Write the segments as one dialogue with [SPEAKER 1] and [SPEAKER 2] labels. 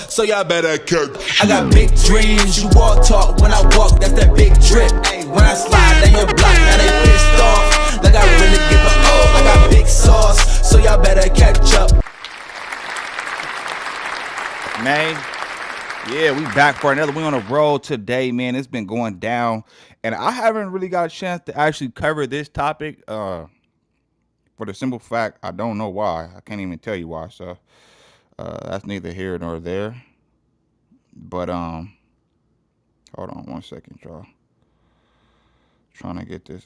[SPEAKER 1] so y'all better catch. I got big dreams, you walk talk, when I walk, that's that big drip. When I slide down your block, now they pissed off, like I really give a oh. I got big sauce, so y'all better catch up.
[SPEAKER 2] Man, yeah, we back for another. We on the road today, man. It's been going down, and I haven't really got a chance to actually cover this topic. For the simple fact, I don't know why. I can't even tell you why. So that's neither here nor there. But hold on 1 second, y'all. Trying to get this.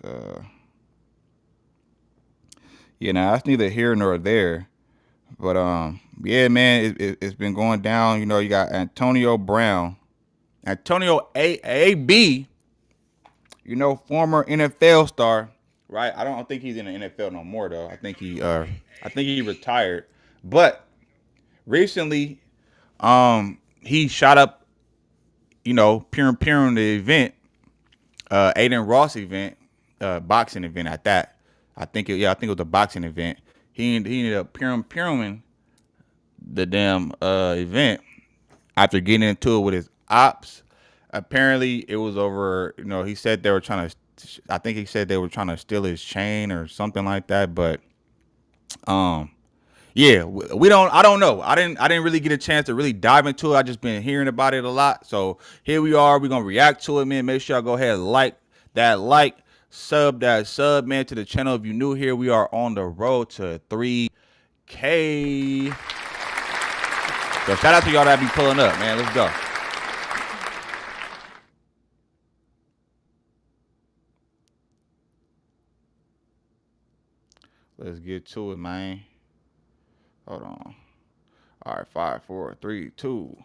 [SPEAKER 2] Yeah, now that's neither here nor there. But yeah, man, it's been going down. You know, you got Antonio Brown, Antonio A.B. You know, former NFL star, right? I don't think he's in the NFL no more though. I think he retired. But recently, he shot up, you know, Pure the event, Adin Ross event, boxing event at that. I think it was a boxing event. He ended up Puring the damn event after getting into it with his ops. Apparently, it was over. You know, he said they were trying to. I think he said they were trying to steal his chain or something like that. But, yeah, we don't. I don't know. I didn't really get a chance to really dive into it. I just been hearing about it a lot. So here we are. We're gonna react to it, man. Make sure y'all go ahead and like, sub man to the channel. If you're new here, we are on the road to 3K. So shout out to y'all that be pulling up, man. Let's go. Let's get to it, man. Hold on. All right, 5, 4, 3, 2.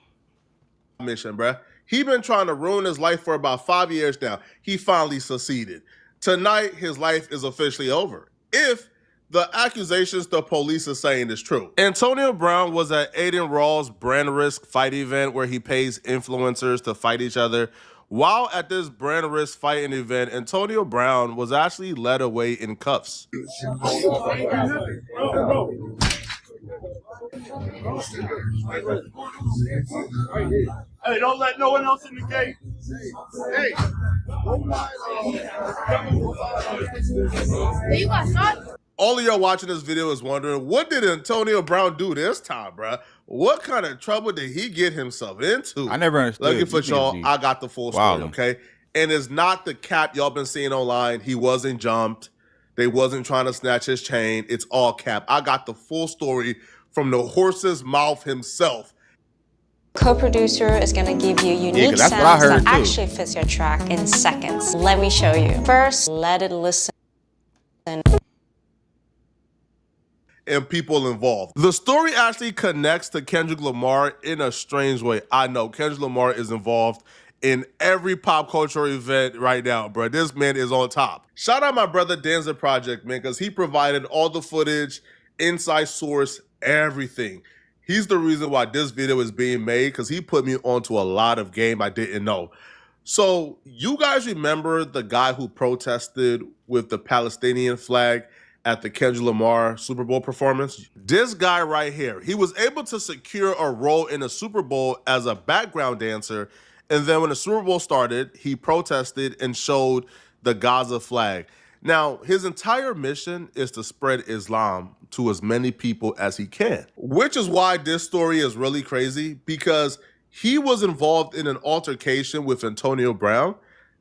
[SPEAKER 3] Mission, bruh. He been trying to ruin his life for about 5 years now. He finally succeeded. Tonight, his life is officially over. If the accusations the police are saying is true. Antonio Brown was at Adin Ross' brand risk fight event where he pays influencers to fight each other. While at this brand risk fighting event, Antonio Brown was actually led away in cuffs.
[SPEAKER 4] Hey, don't let no one else in the gate. Hey.
[SPEAKER 3] You got shot? All of y'all watching this video is wondering, what did Antonio Brown do this time, bruh? What kind of trouble did he get himself into?
[SPEAKER 2] I never understood.
[SPEAKER 3] Lucky for y'all, I got the full story, okay? And it's not the cap y'all been seeing online. He wasn't jumped. They wasn't trying to snatch his chain. It's all cap. I got the full story from the horse's mouth himself.
[SPEAKER 5] Co-producer is going to give you unique sounds that actually fits your track in seconds. Let me show you. First, let it listen.
[SPEAKER 3] And people involved. The story actually connects to Kendrick Lamar in a strange way. I know Kendrick Lamar is involved in every pop culture event right now, bro. This man is on top. Shout out my brother Danza Project, man, because he provided all the footage, inside source, everything. He's the reason why this video is being made, because he put me onto a lot of game I didn't know. So you guys remember the guy who protested with the Palestinian flag at the Kendrick Lamar Super Bowl performance? This guy right here, he was able to secure a role in the Super Bowl as a background dancer. And then when the Super Bowl started, he protested and showed the Gaza flag. Now, his entire mission is to spread Islam to as many people as he can, which is why this story is really crazy, because he was involved in an altercation with Antonio Brown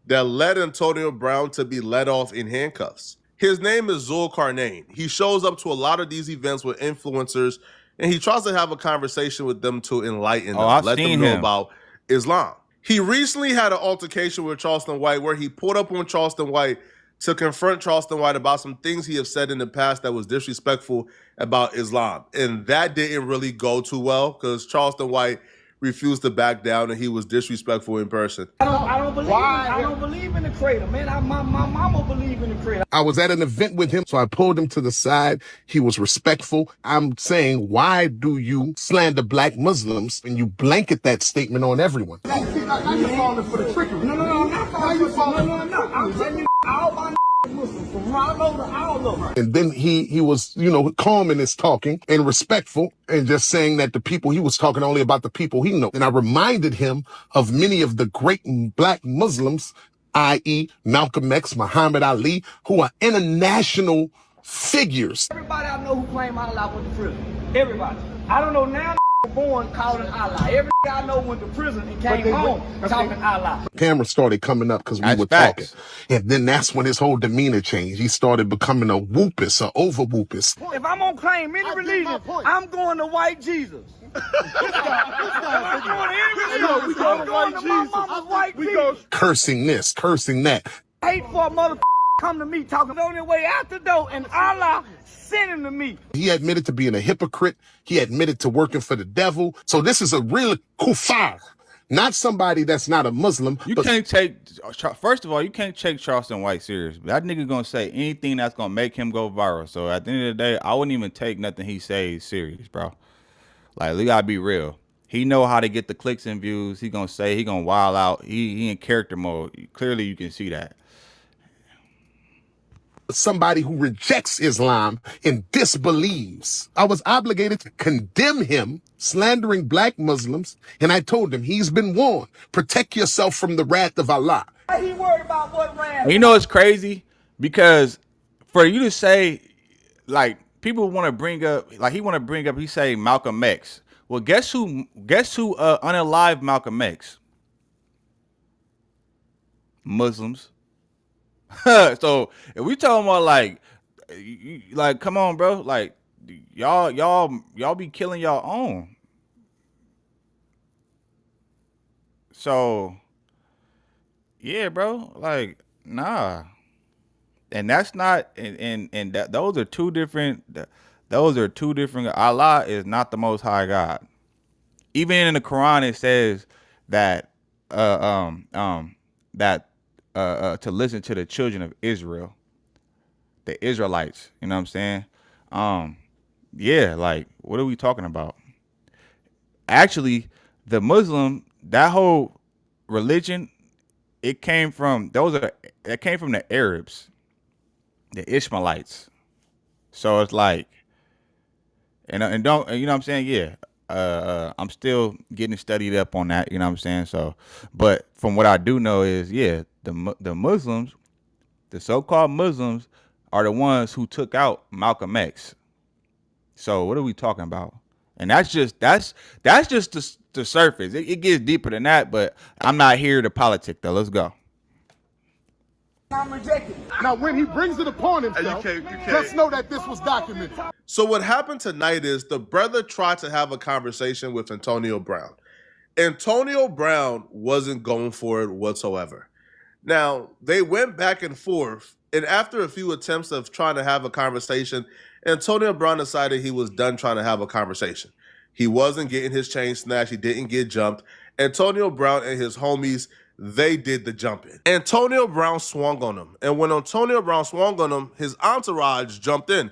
[SPEAKER 3] that led Antonio Brown to be let off in handcuffs. His name is Zulkarnain. He shows up to a lot of these events with influencers, and he tries to have a conversation with them to enlighten them, let them know about Islam. He recently had an altercation with Charleston White where he pulled up on Charleston White to confront Charleston White about some things he has said in the past that was disrespectful about Islam. And that didn't really go too well because Charleston White refused to back down and he was disrespectful in person.
[SPEAKER 4] I don't believe in the creator, man. My mama believe in the creator.
[SPEAKER 6] I was at an event with him, so I pulled him to the side. He was respectful. I'm saying, why do you slander black Muslims and you blanket that statement on everyone?
[SPEAKER 4] Now you're falling for the trickery. No, I'm not falling for the trickery. No, I'm telling you, all my Muslims. from Rollo to all of them.
[SPEAKER 6] And then he was, calm in his talking and respectful and just saying that the people, he was talking only about the people he knows. And I reminded him of many of the great black Muslims, i.e. Malcolm X, Muhammad Ali, who are international figures.
[SPEAKER 4] Everybody I know who claim Allah went to prison. Everybody. I don't know now born calling Allah. Every I know went to prison and came home talking Allah.
[SPEAKER 6] Camera started coming up because we were talking. And then that's when his whole demeanor changed. He started becoming a whoopus, a over whoopus.
[SPEAKER 4] If I'm gonna claim any religion, I'm going to white Jesus. I'm going to any religion. I'm going to my mama's white Jesus.
[SPEAKER 6] Cursing this, cursing that.
[SPEAKER 4] I hate for a mother come to me talking on their way out the door and Allah sent him to me.
[SPEAKER 6] He admitted to being a hypocrite. He admitted to working for the devil. So this is a real kuffar. Not somebody that's not a Muslim.
[SPEAKER 2] You can't take, first of all, you can't take Charleston White serious. That nigga gonna say anything that's gonna make him go viral. So at the end of the day, I wouldn't even take nothing he says serious, bro. Like, we gotta be real. He know how to get the clicks and views. He gonna say, he gonna wild out. He in character mode. Clearly you can see that.
[SPEAKER 6] Somebody who rejects Islam and disbelieves. I was obligated to condemn him slandering black Muslims, and I told him he's been warned. Protect yourself from the wrath of Allah.
[SPEAKER 4] He worried about what ran.
[SPEAKER 2] You know it's crazy because for you to say, like, people want to bring up, like, he say Malcolm X. Well, guess who unalived Malcolm X? Muslims. So if we talking about like, come on, bro, like y'all be killing y'all own. So yeah, bro, like, nah. And that's not, and that those are two different. Allah is not the Most High God. Even in the Quran, it says that to listen to the children of Israel, the Israelites. You know what I'm saying? Yeah, like, what are we talking about? Actually, the Muslim, that whole religion, it came from the Arabs, the Ishmaelites. So it's like, and don't, you know what I'm saying? Yeah. I'm still getting studied up on that, you know what I'm saying? So, but from what I do know is, yeah, the Muslims, the so-called Muslims, are the ones who took out Malcolm X. So what are we talking about? And that's just the surface. It gets deeper than that, but I'm not here to politic though. Let's go.
[SPEAKER 4] I'm rejected.
[SPEAKER 6] Now, when he brings it upon himself, just know that this was documented.
[SPEAKER 3] So what happened tonight is the brother tried to have a conversation with Antonio Brown. Antonio Brown wasn't going for it whatsoever. Now, they went back and forth, and after a few attempts of trying to have a conversation, Antonio Brown decided he was done trying to have a conversation. He wasn't getting his chain snatched. He didn't get jumped. Antonio Brown and his homies, they did the jumping. Antonio Brown swung on him. And when Antonio Brown swung on him, his entourage jumped in.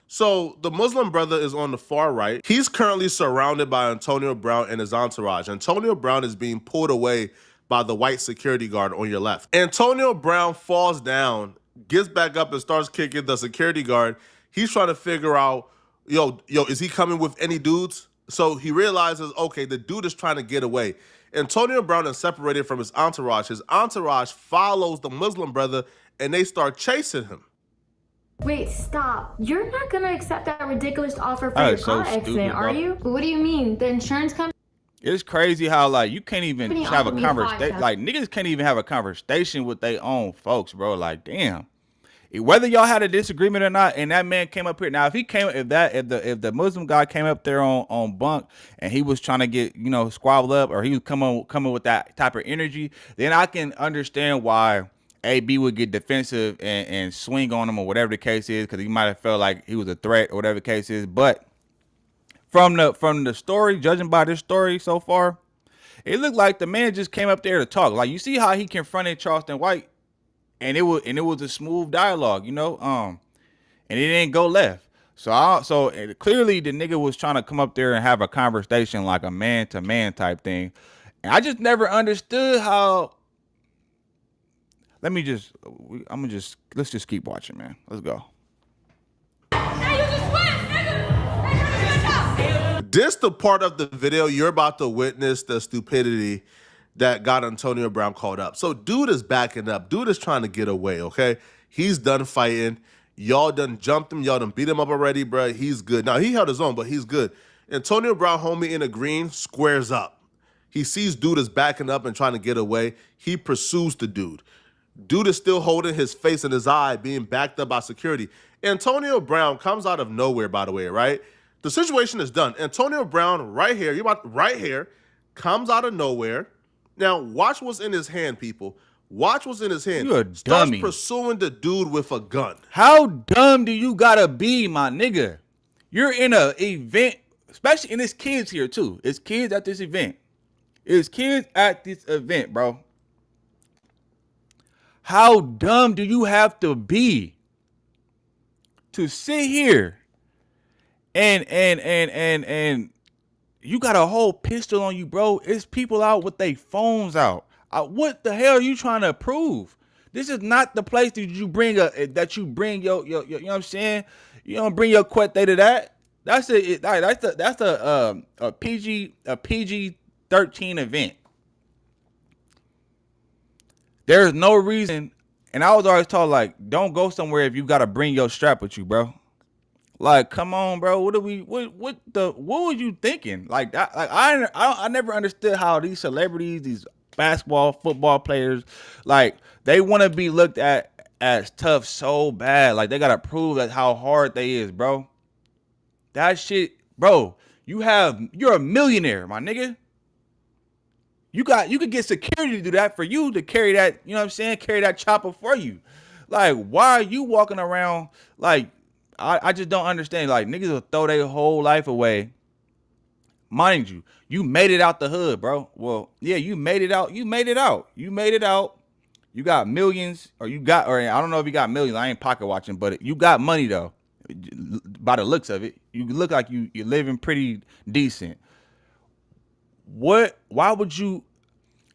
[SPEAKER 3] So the Muslim brother is on the far right. He's currently surrounded by Antonio Brown and his entourage. Antonio Brown is being pulled away by the white security guard on your left. Antonio Brown falls down, gets back up and starts kicking the security guard. He's trying to figure out, yo, is he coming with any dudes? So he realizes, okay, the dude is trying to get away. Antonio Brown is separated from his entourage. His entourage follows the Muslim brother, and they start chasing him.
[SPEAKER 7] Wait, stop. You're not going to accept that ridiculous offer for your car accident, are you? What do you mean? The insurance company?
[SPEAKER 2] It's crazy how, like, you can't even have a conversation. Like, niggas can't even have a conversation with their own folks, bro. Like, damn. Whether y'all had a disagreement or not, and that man came up here. Now, if the Muslim guy came up there on bunk and he was trying to get, squabble up, or he was coming with that type of energy, then I can understand why AB would get defensive and swing on him or whatever the case is, because he might have felt like he was a threat or whatever the case is. But from the story, judging by this story so far, it looked like the man just came up there to talk. Like, you see how he confronted Charleston White, and it was a smooth dialogue, and it didn't go left. So clearly the nigga was trying to come up there and have a conversation, like a man to man type thing. And I just never understood how, let's just keep watching, man. Let's go.
[SPEAKER 3] This the part of the video you're about to witness the stupidity that got Antonio Brown called up. So dude is backing up. Dude is trying to get away, okay? He's done fighting. Y'all done jumped him. Y'all done beat him up already, bro. He's good. Now, he held his own, but he's good. Antonio Brown, homie in the green, squares up. He sees dude is backing up and trying to get away. He pursues the dude. Dude is still holding his face and his eye, being backed up by security. Antonio Brown comes out of nowhere, by the way, right? The situation is done. Antonio Brown, right here, comes out of nowhere. Now, watch what's in his hand, people. Watch what's in his hand.
[SPEAKER 2] You a dummy.
[SPEAKER 3] Starts pursuing the dude with a gun.
[SPEAKER 2] How dumb do you gotta be, my nigga? You're in a event, especially, and it's kids here too. It's kids at this event. Bro. How dumb do you have to be to sit here and you got a whole pistol on you, bro? It's people out with their phones out. What the hell are you trying to prove? This is not the place that you bring your you know what I'm saying? You don't bring your quete to that. That's a PG-13 event. There's no reason, and I was always told, like, don't go somewhere if you gotta bring your strap with you, bro. Like, come on, bro. What were you thinking? Like that, I never understood how these celebrities, these basketball, football players, like, they want to be looked at as tough so bad. Like, they gotta prove that how hard they is, bro. That shit, bro. You're a millionaire, my nigga. You could get security to do that for you, to carry that, you know what I'm saying? Carry that chopper for you. Like, why are you walking around like, I just don't understand. Like, niggas will throw their whole life away. Mind you, you made it out the hood, bro. Well, yeah, you made it out. You got millions, or I don't know if you got millions. I ain't pocket watching, but you got money though. By the looks of it, you look like you're living pretty decent. Why would you?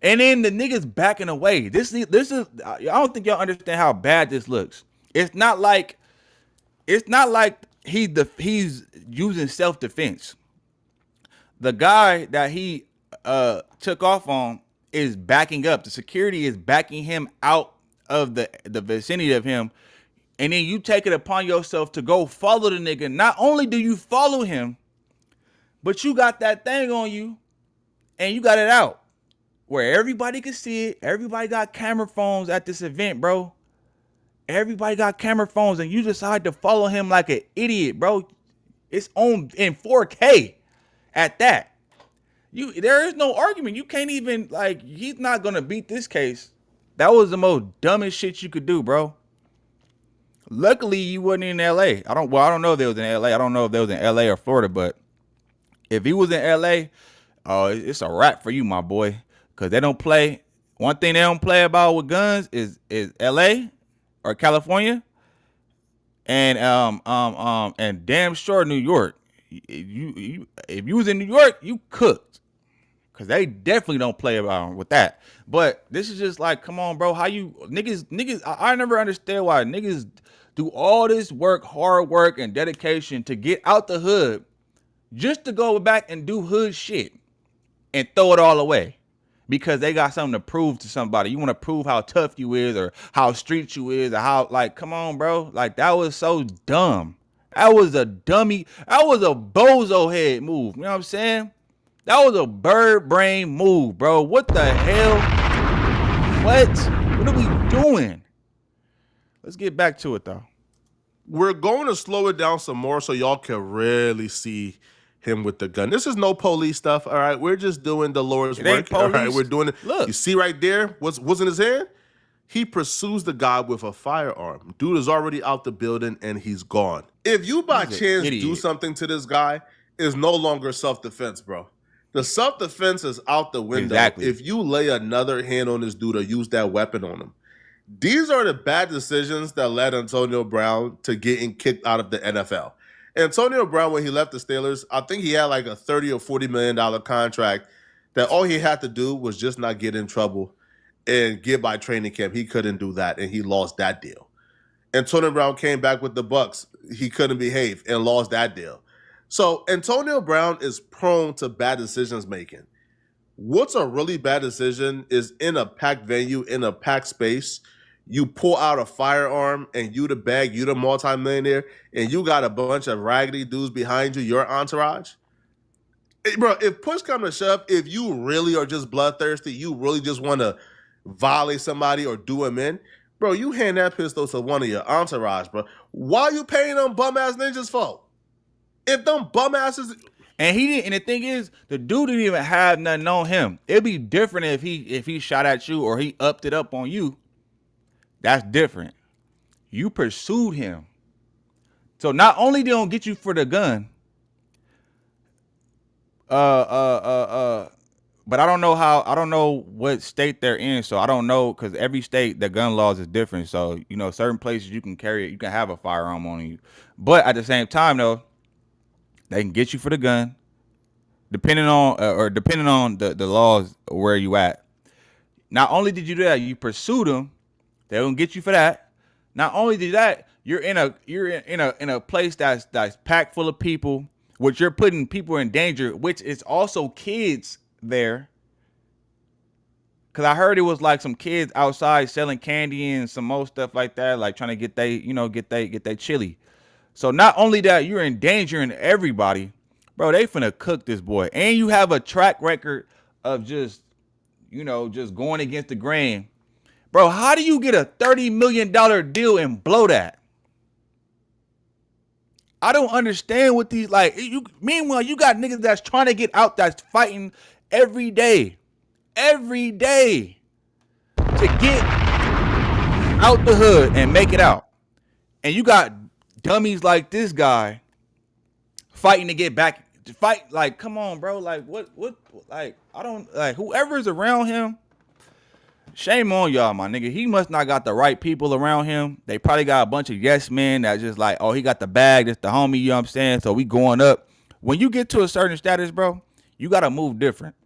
[SPEAKER 2] And then the niggas backing away. This is. I don't think y'all understand how bad this looks. It's not like he's using self-defense. The guy that he took off on is backing up. The security is backing him out of the vicinity of him. And then you take it upon yourself to go follow the nigga. Not only do you follow him, but you got that thing on you and you got it out where everybody can see it. Everybody got camera phones at this event, bro. Everybody got camera phones, and you decide to follow him like an idiot, bro. It's on in 4K at that. There is no argument. You can't even, like, he's not gonna beat this case. That was the most dumbest shit you could do, bro. Luckily, you wasn't in LA. I don't know if they was in LA. I don't know if they was in LA or Florida, but if he was in LA, it's a wrap for you, my boy. Cause they don't play. One thing they don't play about with guns is LA or California, and damn sure New York. If you was in New York, you cooked, cause they definitely don't play about with that. But this is just like, come on, bro. How you niggas? I never understand why niggas do all this work, hard work, and dedication to get out the hood, just to go back and do hood shit and throw it all away. Because they got something to prove to somebody. You want to prove how tough you is, or how street you is, or how, like, come on, bro. Like, that was so dumb. That was a dummy. That was a bozo head move. You know what I'm saying? That was a bird brain move, bro. What the hell? What are we doing? Let's get back to it, though.
[SPEAKER 3] We're going to slow it down some more so y'all can really see him with the gun. This is no police stuff, all right? We're just doing the Lord's work, all right? We're doing it.
[SPEAKER 2] Look.
[SPEAKER 3] You see right there what's in his hand? He pursues the guy with a firearm. Dude is already out the building, and he's gone. If you by chance do something to this guy, it's no longer self-defense, bro. The self-defense is out the window.
[SPEAKER 2] Exactly.
[SPEAKER 3] If you lay another hand on this dude or use that weapon on him. These are the bad decisions that led Antonio Brown to getting kicked out of the NFL. Antonio Brown, when he left the Steelers, I think he had like a $30 or $40 million contract that all he had to do was just not get in trouble and get by training camp. He couldn't do that, and he lost that deal. Antonio Brown came back with the Bucks. He couldn't behave and lost that deal. So Antonio Brown is prone to bad decisions making. What's a really bad decision is in a packed venue, in a packed space, you pull out a firearm and you the bag, you the multimillionaire, and you got a bunch of raggedy dudes behind you, your entourage. Hey, bro, if push comes to shove, if you really are just bloodthirsty, you really just want to violate somebody or do him in, bro, you hand that pistol to one of your entourage, bro. Why are you paying them bum-ass ninjas for? If them bum-asses...
[SPEAKER 2] And he didn't. And the thing is, the dude didn't even have nothing on him. It'd be different if he shot at you or he upped it up on you. That's different. You pursued him. So not only they don't get you for the gun, but I don't know what state they're in. So I don't know, because every state, the gun laws is different. So, certain places you can carry it, you can have a firearm on you. But at the same time, though, they can get you for the gun, depending on the laws where you at. Not only did you do that, you pursued them. They don't get you for that. Not only did that, you're in a place that's packed full of people, which you're putting people in danger, which is also kids there. Cause I heard it was like some kids outside selling candy and some more stuff like that, like trying to get they chili. So not only that, you're endangering everybody, bro. They finna cook this boy, and you have a track record of just going against the grain, bro. How do you get a $30 million deal and blow that? I don't understand what these meanwhile, you got niggas that's trying to get out, that's fighting every day to get out the hood and make it out, and you got dummies like this guy fighting to get back to fight. Like, come on, bro. Like, what, I don't, whoever's around him, shame on y'all, my nigga. He must not got the right people around him. They probably got a bunch of yes men that just like, oh, he got the bag, that's the homie, you know what I'm saying? So we going up. When you get to a certain status, bro, you got to move different.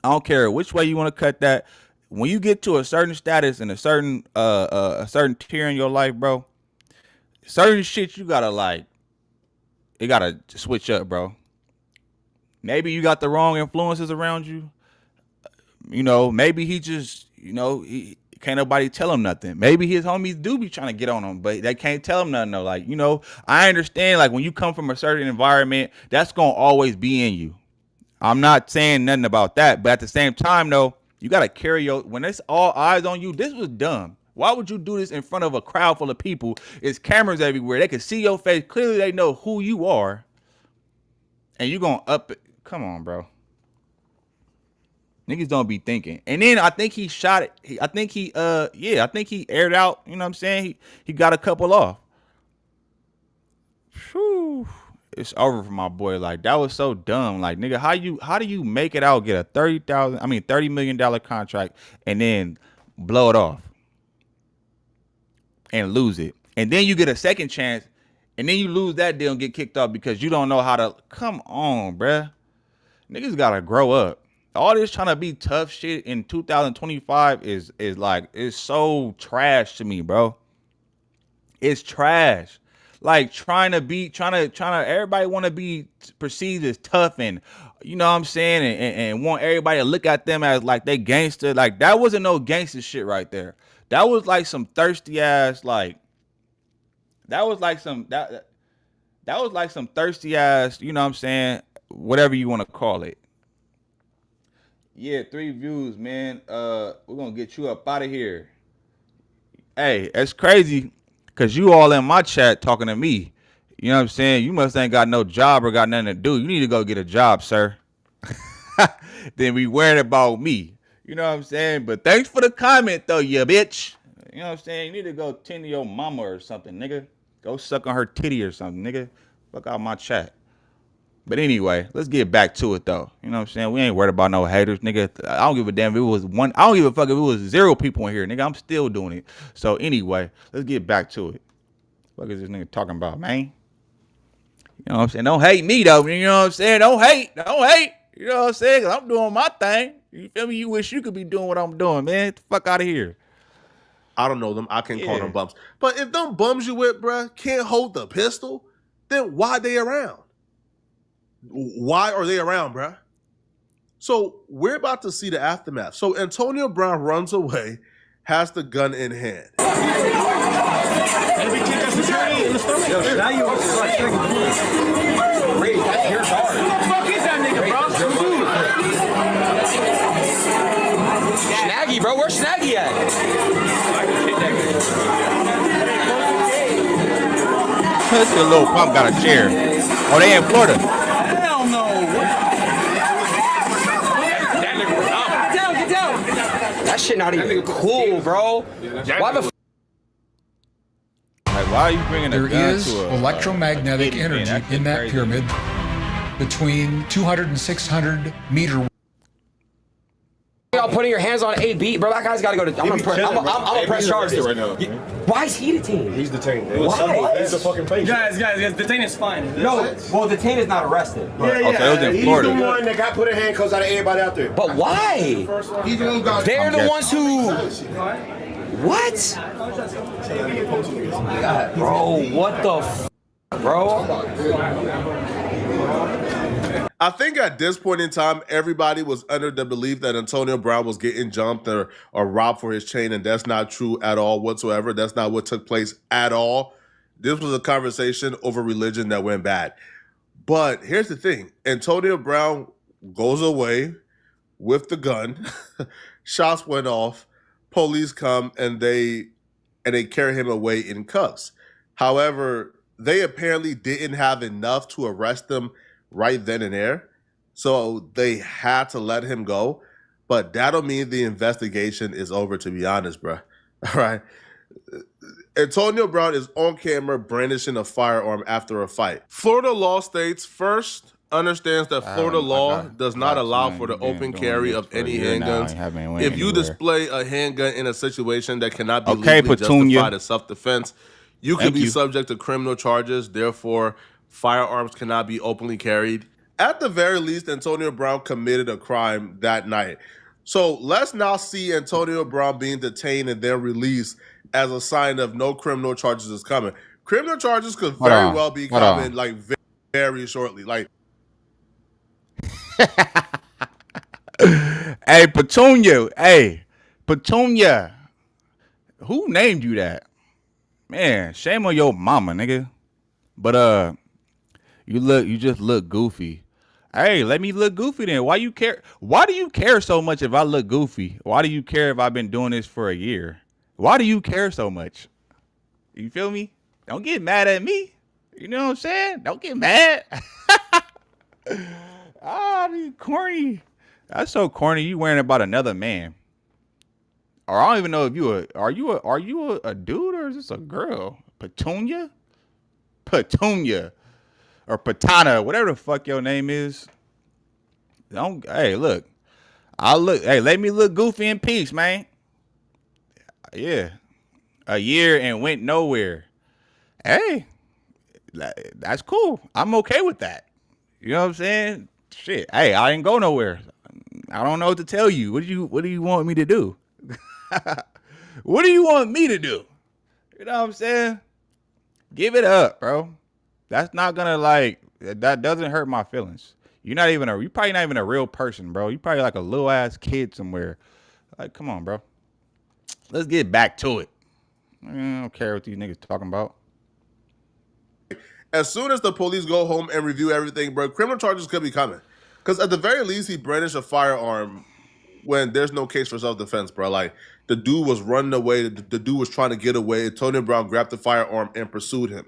[SPEAKER 2] I don't care which way you want to cut that. When you get to a certain status and a certain tier in your life, bro, certain shit you gotta it gotta switch up, bro. Maybe you got the wrong influences around you. Maybe he just, he can't nobody tell him nothing. Maybe his homies do be trying to get on him, but they can't tell him nothing though. Like, I understand, when you come from a certain environment, that's gonna always be in you. I'm not saying nothing about that, but at the same time though, you gotta carry when it's all eyes on you. This was dumb. Why would you do this in front of a crowd full of people? It's cameras everywhere. They can see your face. Clearly, they know who you are. And you gonna up it. Come on, bro. Niggas don't be thinking. And then I think he shot it. I think he aired out. You know what I'm saying? He got a couple off. Whew. It's over for my boy. Like, that was so dumb. Like, nigga, how do you make it out, get a $30 million contract and then blow it off and lose it? And then you get a second chance and then you lose that deal and get kicked off because you don't know how to. Come on, bruh. Niggas gotta grow up. All this trying to be tough shit in 2025 is so trash to me, bro. It's trash. Like, trying to everybody want to be perceived as tough and, you know what I'm saying, and want everybody to look at them as like they gangster. Like, that wasn't no gangster shit right there. That was like some thirsty ass, that was like some thirsty ass, you know what I'm saying, whatever you want to call it. Yeah, 3 views, man. We're gonna get you up out of here. Hey, it's crazy. Cause you all in my chat talking to me. You know what I'm saying? You must ain't got no job or got nothing to do. You need to go get a job, sir. Then be worrying about me. You know what I'm saying? But thanks for the comment though, you bitch. You know what I'm saying? You need to go tend to your mama or something, nigga. Go suck on her titty or something, nigga. Fuck out my chat. But anyway, let's get back to it though. You know what I'm saying? We ain't worried about no haters, nigga. I don't give a damn if it was one. I don't give a fuck if it was 0 people in here, nigga. I'm still doing it. So anyway, let's get back to it. What is this nigga talking about, man? You know what I'm saying? Don't hate me though. You know what I'm saying? Don't hate. You know You know what I'm saying? 'Cause I'm doing my thing. You feel me? You wish you could be doing what I'm doing, man. Get the fuck out of here.
[SPEAKER 3] I don't know them. I can't call them bums. But if them bums you with, bruh, can't hold the pistol, then why they around? Why are they around, bruh? So we're about to see the aftermath. So Antonio Brown runs away, has the gun in hand.
[SPEAKER 8] Snaggy, bro. Where's Snaggy at?
[SPEAKER 2] This little pump got a chair. Oh, they in Florida.
[SPEAKER 4] Hell no.
[SPEAKER 8] Get down. That shit not even cool, bro. Why the
[SPEAKER 2] Like, why are you bringing a gun
[SPEAKER 9] There is
[SPEAKER 2] to a
[SPEAKER 9] electromagnetic energy in that
[SPEAKER 2] crazy.
[SPEAKER 9] pyramid between 200 and 600 meter.
[SPEAKER 8] y'all putting your hands on AB, bro? That guy's got to go to. I'm gonna press charges
[SPEAKER 10] right now.
[SPEAKER 8] Why is he detained?
[SPEAKER 10] He's detained.
[SPEAKER 8] Why?
[SPEAKER 10] He's a fucking patient.
[SPEAKER 4] Guys, detain is fine.
[SPEAKER 8] No, well, detained is not arrested. But,
[SPEAKER 2] Okay, it was in
[SPEAKER 10] He's
[SPEAKER 2] Florida.
[SPEAKER 10] the one that got put in handcuffs out of everybody out there.
[SPEAKER 8] but why?
[SPEAKER 6] He's the one who got
[SPEAKER 8] They're the ones who. What? Bro, what the bro?
[SPEAKER 3] I think at this point in time, everybody was under the belief that Antonio Brown was getting jumped or robbed for his chain, and that's not true at all whatsoever. That's not what took place at all. This was a conversation over religion that went bad. But here's the thing. Antonio Brown goes away with the gun. Shots went off. Police come and they carry him away in cuffs. However, they apparently didn't have enough to arrest him right then and there. So they had to let him go. But that don't mean the investigation is over, to be honest, bro. All right. Antonio Brown is on camera brandishing a firearm after a fight. Florida law states, first, understands that Florida law does not allow for the open carry of any handguns. If you display a handgun in a situation that cannot be legally justified as self-defense, you can be subject to criminal charges. Therefore, firearms cannot be openly carried. At the very least, Antonio Brown committed a crime that night. So let's now see Antonio Brown being detained and then released as a sign of no criminal charges is coming. Criminal charges could very well be coming like very shortly. Like,
[SPEAKER 2] Hey, Petunia. Hey, Petunia. Who named you that? Man, shame on your mama, nigga. But you just look goofy. Hey, let me look goofy then. Why you care? Why do you care so much if I look goofy? Why do you care if I've been doing this for a year? Why do you care so much? You feel me? Don't get mad at me. You know what I'm saying? Don't get mad. You corny. That's so corny. You worrying about another man. Or I don't even know if are you a dude or is this a girl? Petunia? Petunia. Or Patana, whatever the fuck your name is. Hey, look. Hey, let me look goofy in peace, man. Yeah. A year and went nowhere. Hey, that's cool. I'm okay with that. You know what I'm saying? Shit. Hey, I didn't go nowhere. I don't know what to tell you. What do you want me to do? What do you want me to do? You know what I'm saying? Give it up, bro. That's not gonna that doesn't hurt my feelings. You probably not even a real person, bro. You probably like a little ass kid somewhere. Like, come on, bro. Let's get back to it. I don't care what these niggas talking about.
[SPEAKER 3] as soon as the police go home and review everything, bro, criminal charges could be coming. Because at the very least, he brandished a firearm when there's no case for self-defense, bro. Like, the dude was running away. The dude was trying to get away. Antonio Brown grabbed the firearm and pursued him.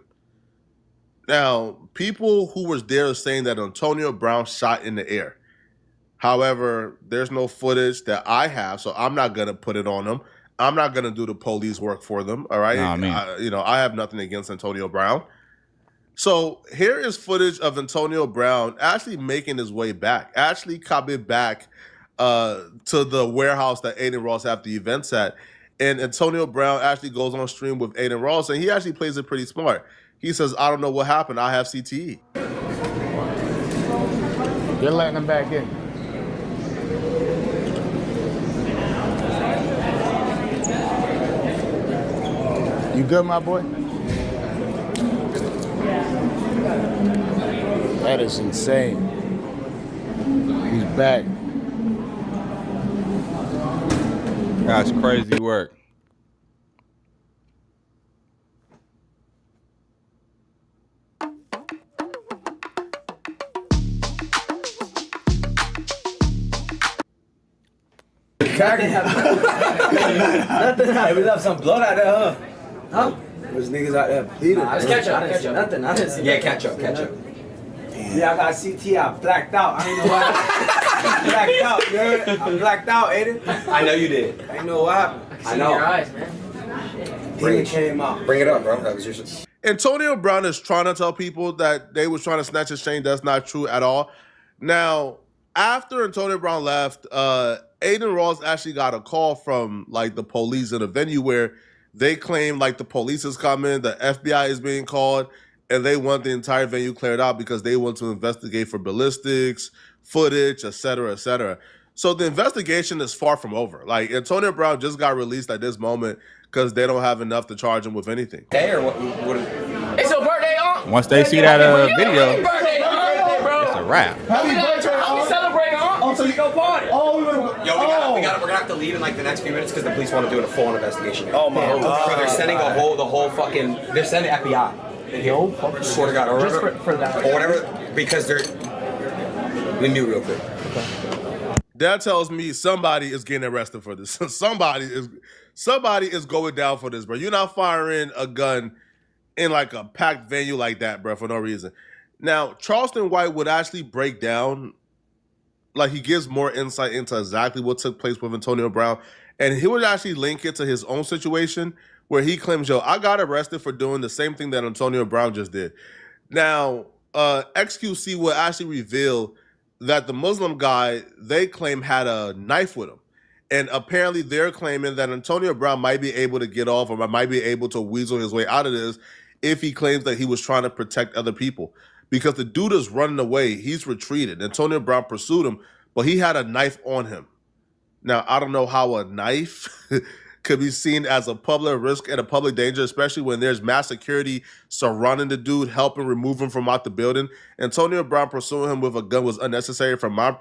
[SPEAKER 3] Now, people who was there are saying that Antonio Brown shot in the air. However, there's no footage that I have, so I'm not going to put it on them. I'm not going to do the police work for them, all right? I have nothing against Antonio Brown. So here is footage of Antonio Brown actually making his way back, actually coming back to the warehouse that Adin Ross had the events at. And Antonio Brown actually goes on stream with Adin Ross, and he actually plays it pretty smart. He says, I don't know what happened. I have CTE.
[SPEAKER 11] You're letting him back in.
[SPEAKER 2] You good, my boy?
[SPEAKER 11] That is insane. He's back.
[SPEAKER 2] That's crazy work.
[SPEAKER 4] Nothing happened. We left some blood out there, huh? There's niggas out there bleeding.
[SPEAKER 8] Let's catch up.
[SPEAKER 4] Nothing. I didn't see
[SPEAKER 8] Yeah, catch up.
[SPEAKER 4] Yeah, I got CT. I blacked out. I ain't know what happened. Blacked out, dude. I blacked out, Adin.
[SPEAKER 8] I know you did.
[SPEAKER 4] I ain't know what happened.
[SPEAKER 8] I know.
[SPEAKER 4] Your eyes, man. Demon came out.
[SPEAKER 8] Bring it up, bro. That was your.
[SPEAKER 3] Antonio Brown is trying to tell people that they was trying to snatch his chain. That's not true at all. Now, after Antonio Brown left, Adin Ross actually got a call from like the police in a venue where they claim like the police is coming, the FBI is being called, and they want the entire venue cleared out because they want to investigate for ballistics, footage, et cetera, et cetera. So the investigation is far from over. Like Antonio Brown just got released at this moment because they don't have enough to charge him with anything.
[SPEAKER 8] Day or what
[SPEAKER 4] It's your birthday, huh?
[SPEAKER 2] Once they see that video,
[SPEAKER 4] Birthday,
[SPEAKER 2] it's a wrap.
[SPEAKER 4] Happy birthday, huh? Celebrate, huh? Oh, so you go party? Oh, we went.
[SPEAKER 8] Yo, we're gonna have to leave in like the next few minutes because the police want to do a full investigation.
[SPEAKER 4] Oh my God.
[SPEAKER 8] Bro, they're sending the whole fucking. They're sending FBI. Yo, swear to God, or
[SPEAKER 4] Just
[SPEAKER 8] whatever,
[SPEAKER 4] for that.
[SPEAKER 8] or whatever, because they're. Let me mute real quick.
[SPEAKER 3] That tells me somebody is getting arrested for this. somebody is going down for this, bro. You're not firing a gun in like a packed venue like that, bro, for no reason. Now, Charleston White would actually break down, like he gives more insight into exactly what took place with Antonio Brown, and he would actually link it to his own situation where he claims, yo, I got arrested for doing the same thing that Antonio Brown just did. Now, XQC will actually reveal that the Muslim guy they claim had a knife with him. And apparently they're claiming that Antonio Brown might be able to get off or might be able to weasel his way out of this if he claims that he was trying to protect other people. Because the dude is running away. He's retreated. Antonio Brown pursued him, but he had a knife on him. Now, I don't know how a knife could be seen as a public risk and a public danger, especially when there's mass security surrounding the dude, helping remove him from out the building. Antonio Brown pursuing him with a gun was unnecessary from my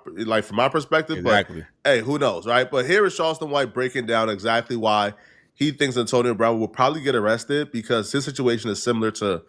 [SPEAKER 3] perspective.
[SPEAKER 2] Exactly.
[SPEAKER 3] But hey, who knows, right? But here is Charleston White breaking down exactly why he thinks Antonio Brown will probably get arrested because his situation is similar to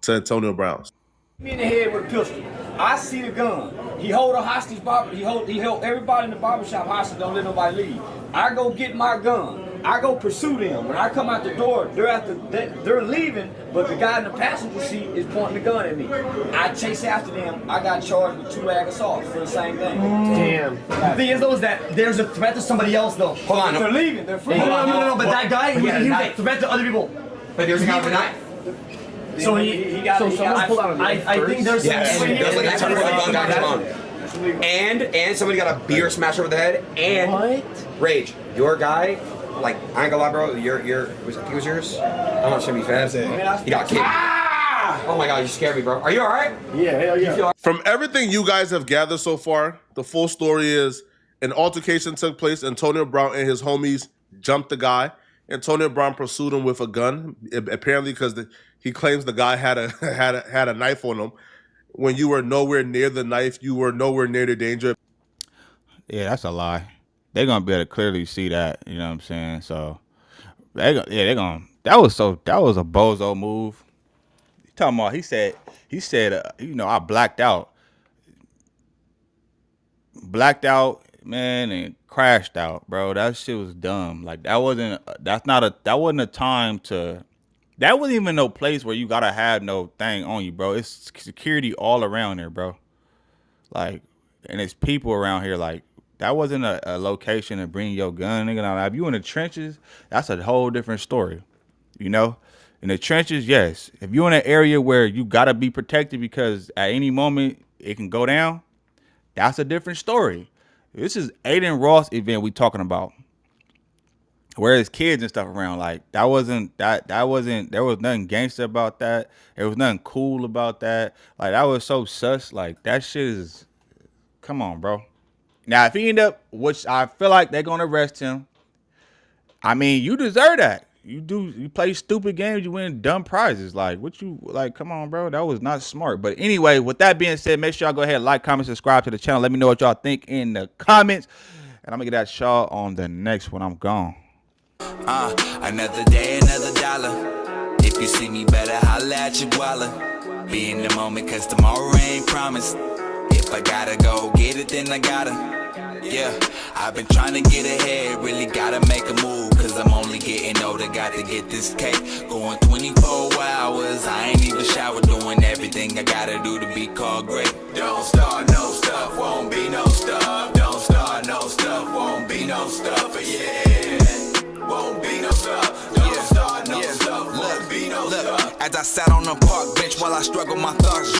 [SPEAKER 3] Antonio Brown's.
[SPEAKER 4] Me in the head with a pistol. I see the gun. He hold a hostage. He held everybody in the barbershop hostage. Don't let nobody leave. I go get my gun. I go pursue them. When I come out the door, they're leaving, but the guy in the passenger seat is pointing the gun at me. I chase after them. I got charged with 2 ag assaults for the same thing.
[SPEAKER 11] Damn.
[SPEAKER 4] The thing is, though, is that there's a threat to somebody else, though.
[SPEAKER 8] Hold on.
[SPEAKER 4] They're leaving. They're free.
[SPEAKER 8] No.
[SPEAKER 4] But that guy, he was a threat to other people.
[SPEAKER 8] But there's a guy with a knife.
[SPEAKER 4] So he got. I think there's.
[SPEAKER 8] Yes. There's like that's where the gun got him on. And somebody got a beer smashed over the head. And what? Rage, your guy. Like, I ain't gonna lie, bro. I think it was yours. I'm not sure be fast. He got kicked. Ah! Oh my God, you scared me, bro. Are you all right?
[SPEAKER 11] Yeah, hell yeah.
[SPEAKER 3] From everything you guys have gathered so far, the full story is an altercation took place. Antonio Brown and his homies jumped the guy. Antonio Brown pursued him with a gun, apparently because he claims the guy had a knife on him. When you were nowhere near the knife, you were nowhere near the danger.
[SPEAKER 2] Yeah, that's a lie. They're gonna be able to clearly see that. You know what I'm saying? So, they're gonna. That was a bozo move. He talking about? He said, I blacked out, man, and crashed out, bro. That shit was dumb. Like that wasn't a time to. That wasn't even no place where you gotta have no thing on you, bro. It's security all around there, bro. Like, and it's people around here, like. That wasn't a location to bring your gun, nigga. Now, if you in the trenches, that's a whole different story, you know? In the trenches, yes. If you're in an area where you got to be protected because at any moment it can go down, that's a different story. This is Adin Ross event we talking about. Where there's kids and stuff around, like, there was nothing gangster about that. There was nothing cool about that. Like, that was so sus. Like, that shit is, come on, bro. Now, if he end up, which I feel like they're going to arrest him, I mean, you deserve that. you play stupid games, you win dumb prizes. Like, what you, like, come on, bro. That was not smart. But anyway, with that being said, make sure y'all go ahead, like, comment, subscribe to the channel. Let me know what y'all think in the comments. And I'm going to get that Shaw on the next one. I'm gone.
[SPEAKER 1] Another day, another dollar. If you see me, better holla at your guala. Be in the moment, cause tomorrow ain't promised. If I gotta go get it, then I gotta. Yeah, I've been trying to get ahead, really gotta make a move, cause I'm only getting older, got to get this cake. Going 24 hours, I ain't even showered, doing everything I gotta do to be called great. Don't start no stuff, won't be no stuff. Don't start no stuff, won't be no stuff, yeah. Won't be no stuff, don't start no stuff, won't be no stuff. As I sat on the park bench while I struggle my thoughts.